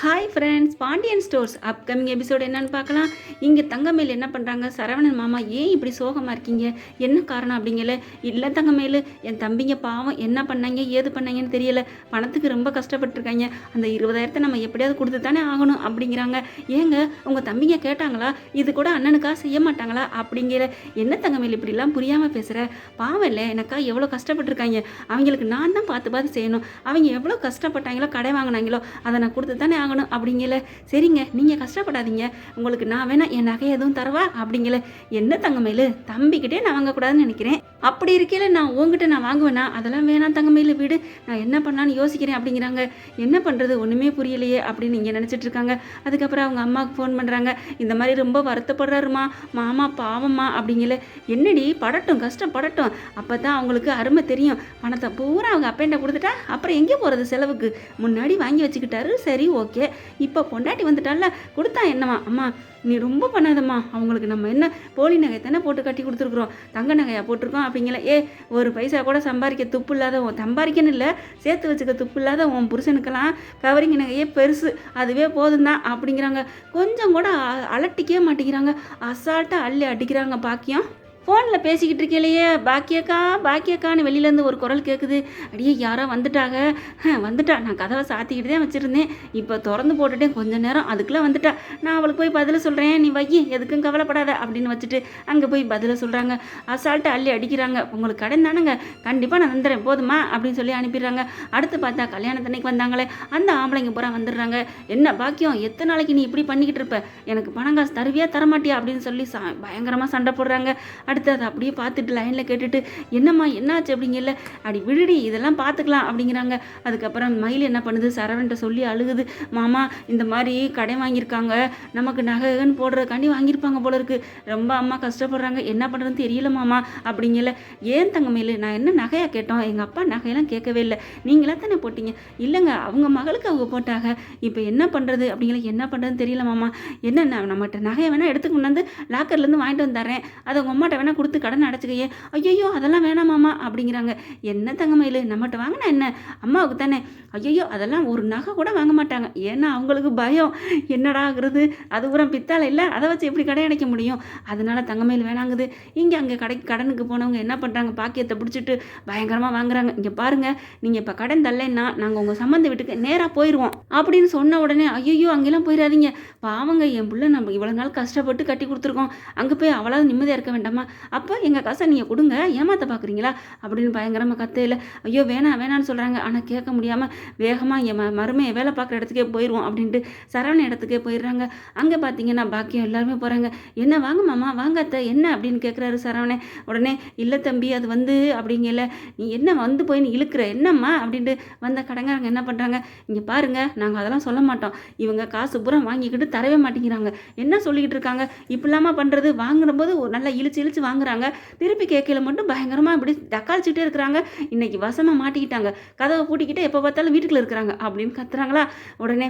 Hi friends, Pandian Stores upcoming episode என்னன்னு பார்க்கலாம். இங்கே தங்கமேல் என்ன பண்ணுறாங்க, சரவணன் மாமா ஏன் இப்படி சோகமாக இருக்கீங்க, என்ன காரணம் அப்படிங்கல. இல்லை தங்கமேல், என் தம்பிங்க பாவம் என்ன பண்ணாங்க ஏது பண்ணாங்கன்னு தெரியல, பணத்துக்கு ரொம்ப கஷ்டப்பட்டுருக்காங்க, அந்த 20,000 நம்ம எப்படியாவது கொடுத்து தானே ஆகணும் அப்படிங்கிறாங்க. ஏங்க உங்கள் தம்பிங்க கேட்டாங்களா, இது கூட அண்ணனுக்காக செய்ய மாட்டாங்களா அப்படிங்கிற. என்ன தங்கமேல் இப்படிலாம் புரியாமல் பேசுகிற, பாவம் இல்லை எனக்கா எவ்வளோ கஷ்டப்பட்டுருக்காங்க, அவங்களுக்கு நான் தான் பார்த்து பார்த்து செய்யணும், அவங்க எவ்வளோ கஷ்டப்பட்டாங்களோ கடை வாங்கினாங்களோ அதை நான் கொடுத்து தானே ஆகணும் அப்படிங்கல. சரிங்க நீங்கள் கஷ்டப்படாதீங்க, உங்களுக்கு நான் வேணா என் நகை எதுவும் தரவா அப்படிங்கல. என்ன தங்கமேலு, தம்பிக்கிட்டே நான் வாங்கக்கூடாதுன்னு நினைக்கிறேன், அப்படி இருக்கையில நான் உங்ககிட்ட நான் வாங்குவேனா, அதெல்லாம் வேணாம் தங்கமேலு வீடு, நான் என்ன பண்ணலான்னு யோசிக்கிறேன் அப்படிங்கிறாங்க. என்ன பண்ணுறது ஒன்றுமே புரியலையே அப்படின்னு இங்கே நினச்சிட்டு இருக்காங்க. அதுக்கப்புறம் அவங்க அம்மாவுக்கு ஃபோன் பண்ணுறாங்க. இந்த மாதிரி ரொம்ப வருத்தப்படுறாருமா மாமா பாவம்மா அப்படிங்கல. என்னடி படட்டும் கஷ்டப்படட்டும், அப்போ தான் அவங்களுக்கு அருமை தெரியும், பணத்தை பூரா அவங்க அப்பேண்ட கொடுத்துட்டா அப்புறம் எங்கே போகிறது செலவுக்கு, முன்னாடி வாங்கி வச்சுக்கிட்டாரு சரி ஓகே, இப்போ பொண்டாட்டி வந்துட்டால கொடுத்தா என்னம்மா, அம்மா நீ ரொம்ப பண்ணாதம்மா, அவங்களுக்கு நம்ம என்ன போலி நகை தானே போட்டு கட்டி கொடுத்துருக்குறோம், தங்க நகையாக போட்டிருக்கோம் அப்படிங்கள. ஒரு பைசா கூட சம்பாதிக்க துப்பு இல்லாத சம்பாதிக்கன்னு இல்லை, சேர்த்து வச்சுக்க துப்பு இல்லாத உன் புருஷனுக்கெல்லாம் கவரிங் நகையே பெருசு, அதுவே போதும் தான் அப்படிங்கிறாங்க. கொஞ்சம் கூட அலட்டிக்கவே மாட்டேங்கிறாங்க, அசால்ட்டாக அள்ளி அடிக்கிறாங்க பாக்கியம். ஃபோனில் பேசிக்கிட்டு இருக்கலையே பாக்கியக்கா பாக்கியக்கான்னு வெளியிலேருந்து ஒரு குரல் கேட்குது. அடியே யாரோ வந்துட்டாங்க, வந்துட்டா, நான் கதவை சாத்திக்கிட்டு தான் வச்சுருந்தேன், இப்போ திறந்து போட்டுட்டேன் கொஞ்சம் நேரம், அதுக்குள்ளே வந்துட்டா, நான் அவளுக்கு போய் பதில் சொல்கிறேன், நீ வையி எதுக்கும் கவலைப்படாத அப்படின்னு வச்சுட்டு அங்கே போய் பதில் சொல்கிறாங்க. அசால்ட்டு அள்ளி அடிக்கிறாங்க. உங்களுக்கு கடன் தானேங்க, கண்டிப்பாக நான் வந்துடுறேன் போதுமா அப்படின்னு சொல்லி அனுப்பிடுறாங்க. அடுத்து பார்த்தா கல்யாணத்தன்னைக்கு வந்தாங்களே அந்த ஆம்பளைங்க பூரா வந்துடுறாங்க. என்ன பாக்கியம் எத்தனை நாளைக்கு நீ இப்படி பண்ணிக்கிட்டு இருப்ப, எனக்கு பணம் காசு தருவியா தரமாட்டியா அப்படின்னு சொல்லி பயங்கரமாக சண்டை போடுறாங்க. அடுத்து அதை அப்படியே பார்த்துட்டு லைனில் கேட்டுட்டு என்னம்மா என்னாச்சு அப்படிங்கல. அடி விடுடி இதெல்லாம் பார்த்துக்கலாம் அப்படிங்கிறாங்க. அதுக்கப்புறம் மயில் என்ன பண்ணுது, சரவன்ட்ட சொல்லி அழுகுது. மாமா இந்த மாதிரி கடை வாங்கியிருக்காங்க, நமக்கு நகைன்னு போடுறதுக்காண்டி வாங்கியிருப்பாங்க போல இருக்குது, ரொம்ப அம்மா கஷ்டப்படுறாங்க, என்ன பண்ணுறதுன்னு தெரியல மாமா அப்படிங்கல. ஏன் தங்கமேலு நான் என்ன நகையாக கேட்டோம், எங்கள் அப்பா நகையெல்லாம் கேட்கவே இல்லை, நீங்களா தானே போட்டீங்க. இல்லைங்க அவங்க மகளுக்கு அவங்க போட்டாங்க, இப்போ என்ன பண்ணுறது அப்படிங்கல. என்ன பண்ணுறதுன்னு தெரியல மாமா, என்ன நம்மகிட்ட நகையை வேணால் எடுத்துக்கு கொண்டாந்து லாக்கர்லேருந்து வாங்கிட்டு வந்துடுறேன், அதை உங்கள் அம்மாட்ட வேணால் கொடுத்து கடன் அடைச்சிக்கையே. ஐயோ அதெல்லாம் வேணாமாமா அப்படிங்கிறாங்க. என்ன தங்கமயிலு நம்மகிட்ட வாங்கினா என்ன, அம்மாவுக்கு தானே. ஐயோ அதெல்லாம் ஒரு நகை கூட வாங்க மாட்டாங்க, ஏன்னா அவங்களுக்கு பயம், என்னடா ஆகுறது, அது பூரா பித்தாலை இல்லை, அதை வச்சு எப்படி கடை அடைக்க முடியும், அதனால தங்கமயில் வேணாங்குது. இங்கே அங்கே கடனுக்கு போனவங்க என்ன பண்ணுறாங்க, பாக்கியத்தை பிடிச்சிட்டு பயங்கரமாக வாங்குறாங்க. இங்கே பாருங்கள், நீங்கள் இப்போ கடன் தரலைன்னா நாங்கள் உங்கள் சம்மந்த வீட்டுக்கு நேராக போயிடுவோம் அப்படின்னு சொன்ன உடனே ஐயோ அங்கெல்லாம் போயிடாதீங்க, பாவங்க என் பிள்ளை நம்ம இவ்வளோ நாள் கஷ்டப்பட்டு கட்டி கொடுத்துருக்கோம், அங்கே போய் அவளாவது நிம்மதியாக இருக்க வேண்டாமா, அப்போ எங்கள் காசை நீங்கள் கொடுங்க, ஏமாற்ற பார்க்குறீங்களா அப்படின்னு பயங்கரமாக கத்தையில். ஐயோ வேணான்னு சொல்கிறாங்க. ஆனால் கேட்க முடியாமல் வேகமாக என் மருமையை வேலை பார்க்குற இடத்துக்கே போயிடுவோம் அப்படின்ட்டு சரவண இடத்துக்கே போயிடுறாங்க. அங்கே பார்த்தீங்கன்னா பாக்கியம் எல்லாருமே போகிறாங்க. என்ன வாங்க மாமா வாங்க அத்தை என்ன அப்படின்னு கேட்குறாரு சரவணே. உடனே இல்லை தம்பி அது அப்படிங்கல, நீ என்ன போய் நீ இழுக்கிற என்னம்மா அப்படின்ட்டு வந்த கடங்காரங்க என்ன பண்ணுறாங்க, இங்கே பாருங்கள் நாங்கள் அதெல்லாம் சொல்ல மாட்டோம், இவங்க காசு பூரா வாங்கிக்கிட்டு தரவே மாட்டேங்கிறாங்க, என்ன சொல்லிக்கிட்டு இருக்காங்க, இப்படிலாமா பண்ணுறது, வாங்குறபோது நல்லா இழுச்சு வாங்குறாங்க, திருப்பி கேட்கல மட்டும் பயங்கரமாக இப்படி தக்காளிச்சுட்டே இருக்கிறாங்க, இன்னைக்கு வசமாக மாட்டிக்கிட்டாங்க, கதவை பூட்டிக்கிட்டு எப்போ பார்த்தாலும் வீட்டுக்குள்ள இருக்கிறாங்க அப்படின்னு கத்துறாங்களா. உடனே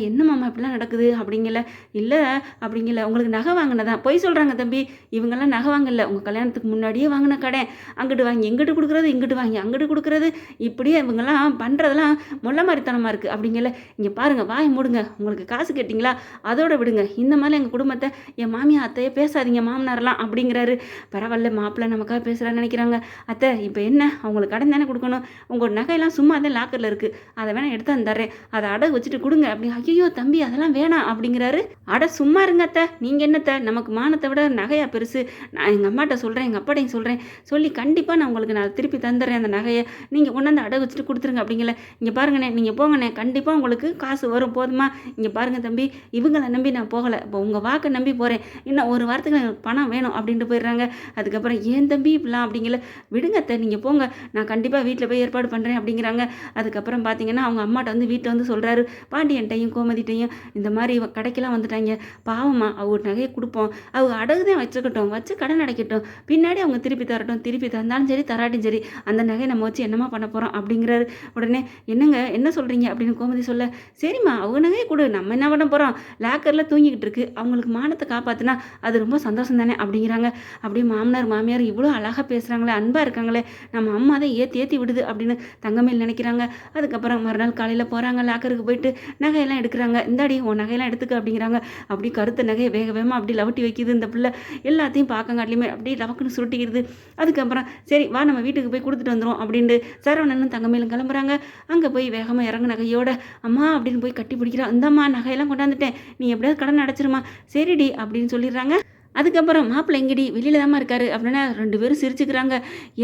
என்ன மாமா இப்படிலாம் நடக்குது அப்படிங்கல. இல்லை அப்படிங்கல, உங்களுக்கு நகை வாங்கினதான் பொய் சொல்கிறாங்க தம்பி, இவங்கெல்லாம் நகை வாங்கல, உங்கள் கல்யாணத்துக்கு முன்னாடியே வாங்கின கடை, அங்கிட்டு வாங்கி எங்கிட்டு கொடுக்குறது, இங்கிட்டு வாங்கி அங்கிட்டு கொடுக்குறது, இப்படியே இவங்கெல்லாம் பண்ணுறதெல்லாம் முள்ள மாதிரித்தனமாக இருக்குது அப்படிங்கல. இங்கே பாருங்கள் வாய் மூடுங்க, உங்களுக்கு காசு கேட்டிங்களா அதோட விடுங்க, இந்த மாதிரி எங்கள் குடும்பத்தை என் மாமியா அத்தையே பேசாதீங்க மாமனாரெலாம் அப்படிங்கிறாரு. பரவாயில்ல மாப்பிள்ளை நமக்காக பேசுகிறான்னு நினைக்கிறாங்க. அத்தை இப்போ என்ன அவங்களுக்கு கடன் தானே கொடுக்கணும், உங்கள் நகையெல்லாம் சும்மா தான் லாக்கரில் இருக்குது, அதை வேணால் எடுத்து தந்துடுறேன், அதை அடகு வச்சுட்டு கொடுங்க அப்படி. ஐயோ தம்பி அதெல்லாம் வேணாம் அப்படிங்கிறாரு. அட சும்மா இருங்க அத்தை, நீங்கள் என்னத்தை நமக்கு மானத்தை விட நகையா பெருசு, நான் எங்கள் அம்மாட்ட சொல்கிறேன் எங்கள் அப்பாட்டையும் சொல்கிறேன், சொல்லி கண்டிப்பாக நான் உங்களுக்கு நான் திருப்பி தந்துடுறேன் அந்த நகையை, நீங்கள் கொண்டாந்து அடகு வச்சுட்டு கொடுத்துருங்க அப்படிங்கல. இங்கே பாருங்கண்ணே நீங்கள் போங்கண்ணே, கண்டிப்பாக உங்களுக்கு காசு வரும் போதுமா. இங்கே பாருங்கள் தம்பி இவங்களை நம்பி நான் போகலை, இப்போ உங்கள் வாக்கை நம்பி போகிறேன், இன்னும் ஒரு வாரத்துக்கு எனக்கு பணம் வேணும் அப்படின்ட்டு போயிடுறாங்க. அதுக்கப்புறம் ஏன் தம்பி இப்படிலாம் அப்படிங்கல, விடுங்கத்தை நீங்கள் போங்க, நான் கண்டிப்பாக வீட்டில் போய் ஏற்பாடு பண்ணுறேன் அப்படிங்கிறாங்க. அதுக்கப்புறம் பார்த்தீங்கன்னா அவங்க அம்மாட்ட வீட்டில் சொல்கிறாரு, பாண்டியன்ட்டையும் கோமதிட்டையும் இந்த மாதிரி கடைக்கெல்லாம் வந்துட்டாங்க, பாவமா அவங்க நகையை கொடுப்போம், அவங்க அடகுதான் வச்சுக்கட்டும், வச்சு கடன் அடைக்கட்டும், பின்னாடி அவங்க திருப்பி தரட்டும், திருப்பி தந்தாலும் சரி தராட்டும் சரி, அந்த நகையை நம்ம வச்சு என்னமா பண்ண போகிறோம் அப்படிங்கிறாரு. உடனே என்னங்க என்ன சொல்கிறீங்க அப்படின்னு கோமதி சொல்ல, சரிம்மா அவங்க நகையை கொடு, நம்ம என்ன பண்ண போகிறோம், லாக்கரில் தூங்கிக்கிட்டு இருக்கு, அவங்களுக்கு மானத்தை காப்பாற்றினா அது ரொம்ப சந்தோஷம் தானே அப்படிங்கிறாங்க. அப்படியே மாமனார் மாமியார் இவ்வளோ அழகாக பேசுகிறாங்களே, அன்பாக இருக்காங்களே, நம்ம அம்மா தான் ஏற்றி விடுது அப்படின்னு தங்கமேல் நினைக்கிறாங்க. அதுக்கப்புறம் மறுநாள் காலையில் போகிறாங்க, லாக்கருக்கு போயிட்டு நகையெல்லாம் எடுக்கிறாங்க. இந்தாடி உன் நகையெல்லாம் எடுத்துக்க அப்படிங்கிறாங்க. அப்படி கருத்த நகையை வேக வேகமாக அப்படி லவட்டி வைக்கிது இந்த பிள்ளை. எல்லாத்தையும் பார்க்கங்காட்டிலுமே அப்படியே லவக்குன்னு சுருட்டிக்கிறது. அதுக்கப்புறம் சரி வா நம்ம வீட்டுக்கு போய் கொடுத்துட்டு வந்துடும் அப்படின்ட்டு சரவணனும் தங்கமேலும் கிளம்புறாங்க. அங்கே போய் வேகமாக இறங்கு நகையோட அம்மா அப்படின்னு போய் கட்டி பிடிக்கிறான். இந்தம்மா நகையெல்லாம் கொண்டாந்துட்டேன், நீ எப்படியாவது கடன் அடைச்சிருமா, சரிடி அப்படின்னு சொல்லிடுறாங்க. அதுக்கப்புறம் மாப்பிள்ளை எங்கடி வெளியில் தாம்மா இருக்காரு அப்படின்னா 2 பேரும் சிரிச்சுக்கிறாங்க.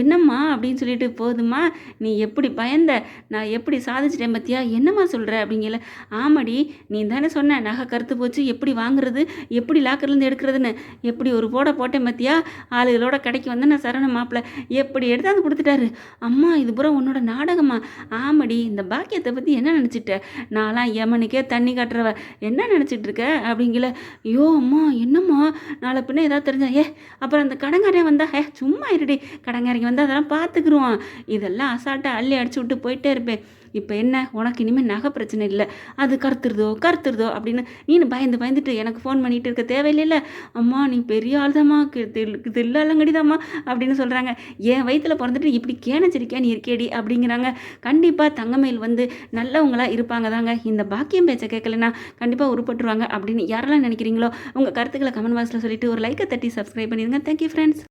என்னம்மா அப்படின்னு சொல்லிட்டு போதுமா நீ எப்படி பயந்த, நான் எப்படி சாதிச்சிட்டேன் பத்தியா, என்னம்மா சொல்கிற அப்படிங்கல. ஆமாடி நீ தானே சொன்ன நகை கருத்து போச்சு, எப்படி வாங்குறது, எப்படி லாக்கர்லேருந்து எடுக்கிறதுன்னு, எப்படி ஒரு போட்டேன் பத்தியா, ஆளுகளோட கடைக்கு வந்து நான் சரவண மாப்பிள்ளை எப்படி எடுத்தாந்து கொடுத்துட்டாரு. அம்மா இது பூரா உன்னோட நாடகமா. ஆமாடி இந்த பாக்கியத்தை பற்றி என்ன நினச்சிட்ட, நான்லாம் யமனுக்கே தண்ணி காட்டுறவ, என்ன நினச்சிட்டு இருக்க அப்படிங்கல. ஐயோ அம்மா என்னம்மா நாளை பின்ன ஏதாவது தெரிஞ்சா அப்புறம் அந்த கடங்காரன் வந்தா சும்மா இருடி, கடங்காரங்க வந்தால் அதெல்லாம் பார்த்துக்குருவான், இதெல்லாம் அசால்ட்டாக அள்ளி அடிச்சு விட்டு போயிட்டே இருப்பேன். இப்போ என்ன உனக்கு இனிமேல் நகை பிரச்சனை இல்லை, அது கருத்துருதோ அப்படின்னு நீனு பயந்துட்டு எனக்கு ஃபோன் பண்ணிகிட்டு இருக்க தேவையில்லைல்ல. அம்மா நீ பெரிய ஆள் தாம்மா, தில்லாலங்கடிதாம்மா அப்படின்னு சொல்கிறாங்க. என் வயிற்றில் பிறந்துட்டு இப்படி கேனச்சிரிக்கா நீ இருக்கேடி அப்படிங்கிறாங்க. கண்டிப்பாக தங்கமேல் வந்து நல்லவங்களாக இருப்பாங்க தாங்க. இந்த பாக்கியம் பேச்சை கேட்கலன்னா கண்டிப்பாக உருப்பட்டுருவாங்க அப்படின்னு யாரெல்லாம் நினைக்கிறீங்களோ உங்கள் கருத்துக்களை கமெண்ட் பாக்ஸில் சொல்லிவிட்டு ஒரு லைக்கை தட்டி சப்ஸ்கிரைப் பண்ணிடுங்க. Thank you friends.